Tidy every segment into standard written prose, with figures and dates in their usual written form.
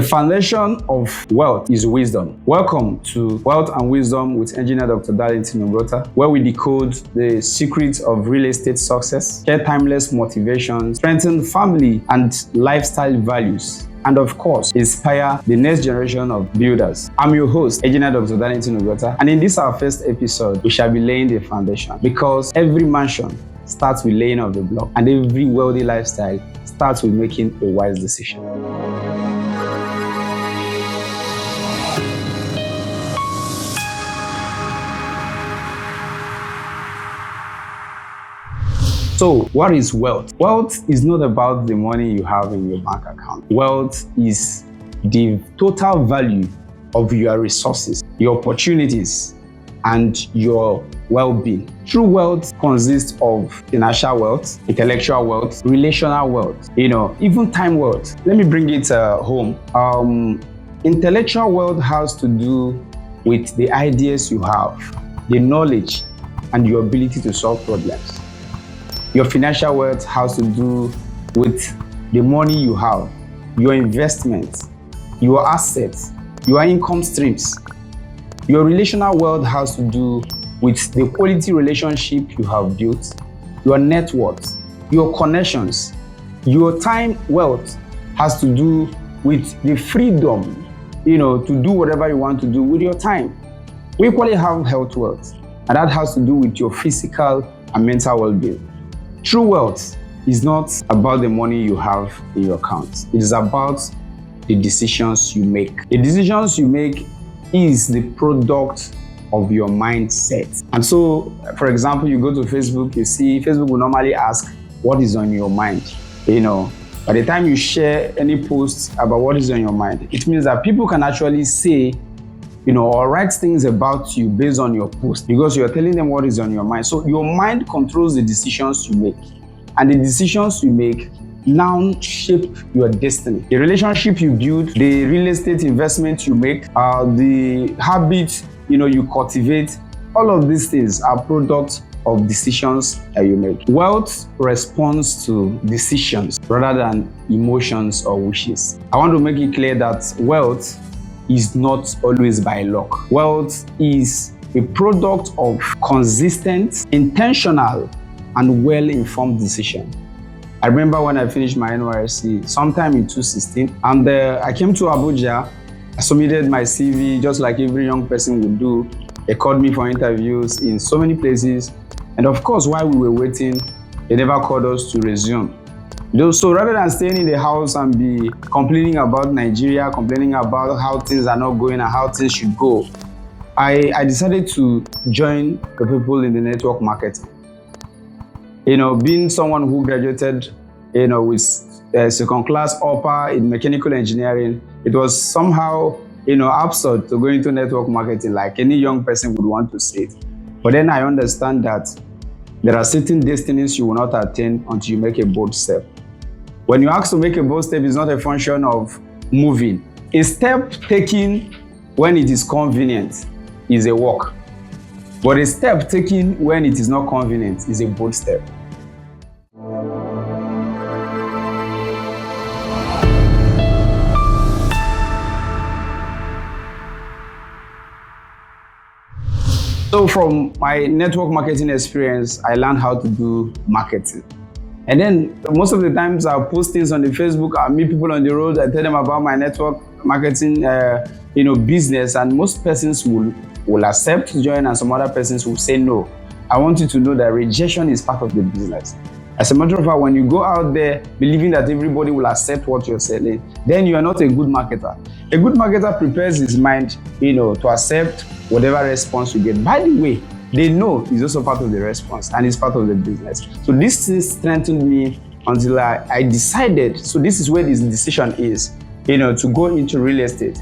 foundation of wealth is wisdom. Welcome to Wealth and Wisdom with Engineer Dr. Darlington Ugota, where we decode the secrets of real estate success, share timeless motivations, strengthen family and lifestyle values, and of course, inspire the next generation of builders. I'm your host, Engineer Dr. Darlington Ugota, and in this our first episode, we shall be laying the foundation, because every mansion starts with laying of the block, and every wealthy lifestyle starts with making a wise decision. So, what is wealth? Wealth is not about the money you have in your bank account. Wealth is the total value of your resources, your opportunities, and your well-being. True wealth consists of financial wealth, intellectual wealth, relational wealth, even time wealth. Let me bring it home. Intellectual wealth has to do with the ideas you have, the knowledge, and your ability to solve problems. Your financial wealth has to do with the money you have, your investments, your assets, your income streams. Your relational wealth has to do with the quality relationship you have built, your net worth, your connections. Your time wealth has to do with the freedom, to do whatever you want to do with your time. We equally have health wealth, and that has to do with your physical and mental well-being. True wealth is not about the money you have in your account. It is about the decisions you make. The decisions you make is the product of your mindset. And so, for example, you go to Facebook, you see Facebook will normally ask, what is on your mind? By the time you share any post about what is on your mind, it means that people can actually say, or write things about you based on your post, because you're telling them what is on your mind. So your mind controls the decisions you make, and the decisions you make now shape your destiny. The relationship you build, the real estate investment you make, the habits you cultivate, all of these things are products of decisions that you make. Wealth responds to decisions rather than emotions or wishes. I want to make it clear that wealth is not always by luck. Wealth is a product of consistent, intentional, and well-informed decision. I remember when I finished my NYSC sometime in 2016, and I came to Abuja. I submitted my CV just like every young person would do. They called me for interviews in so many places, and of course, while we were waiting, they never called us to resume. So rather than staying in the house and be complaining about Nigeria, complaining about how things are not going and how things should go, I decided to join the people in the network marketing. Being someone who graduated, with second class upper in mechanical engineering, it was somehow, absurd to go into network marketing like any young person would want to say it. But then I understand that there are certain destinies you will not attain until you make a bold step. When you ask to make a bold step, it's not a function of moving. A step taken when it is convenient is a walk. But a step taken when it is not convenient is a bold step. So from my network marketing experience, I learned how to do marketing. And then most of the times I'll post things on the Facebook, I'll meet people on the road, I tell them about my network marketing business, and most persons will accept to join and some other persons will say no. I want you to know that rejection is part of the business. As a matter of fact, when you go out there believing that everybody will accept what you're selling, then you are not a good marketer. A good marketer prepares his mind, to accept whatever response you get. By the way, they know it's also part of the response and it's part of the business. So this thing strengthened me until I decided, so this is where this decision is, to go into real estate.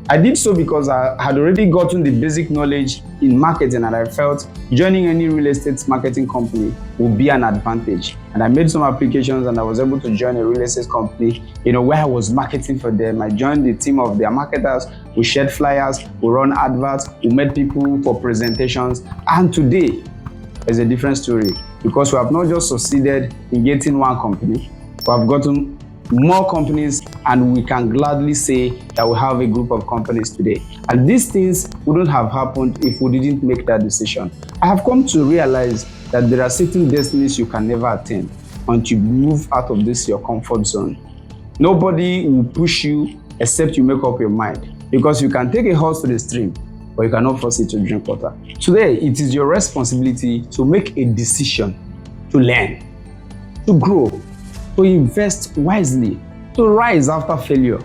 I did so because I had already gotten the basic knowledge in marketing, and I felt joining any real estate marketing company would be an advantage. And I made some applications and I was able to join a real estate company, where I was marketing for them. I joined the team of their marketers. We shared flyers, we run adverts, we met people for presentations. And today is a different story, because we have not just succeeded in getting one company, we have gotten more companies, and we can gladly say that we have a group of companies today. And these things wouldn't have happened if we didn't make that decision. I have come to realize that there are certain destinies you can never attain until you move out of this your comfort zone. Nobody will push you except you make up your mind, because you can take a horse to the stream, but you cannot force it to drink water. Today, it is your responsibility to make a decision to learn, to grow, to invest wisely, to rise after failure.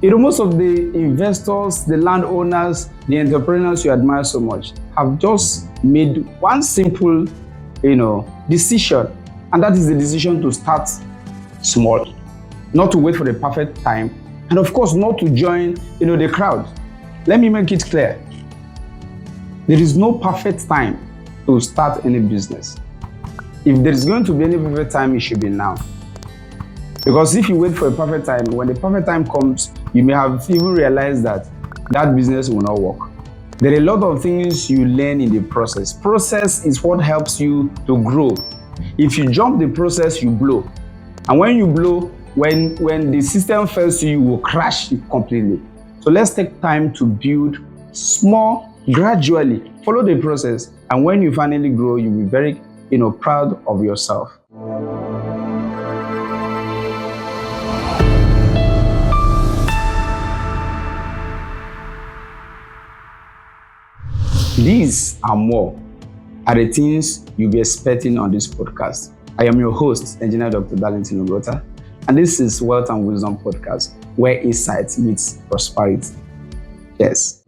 Most of the investors, the landowners, the entrepreneurs you admire so much have just made one simple, decision, and that is the decision to start small, not to wait for the perfect time, and of course not to join, the crowd. Let me make it clear. There is no perfect time to start any business. If there is going to be any perfect time, it should be now. Because if you wait for a perfect time, when the perfect time comes, you may have even realized that that business will not work. There are a lot of things you learn in the process. Process is what helps you to grow. If you jump the process, you blow. And when you blow, when the system fails you will crash it completely. So let's take time to build small, gradually. Follow the process. And when you finally grow, you'll be very, proud of yourself. These and more are the things you'll be expecting on this podcast. I am your host, Engineer Dr. Darlington Ugota, and this is Wealth and Wisdom Podcast, where insight meets prosperity. Yes.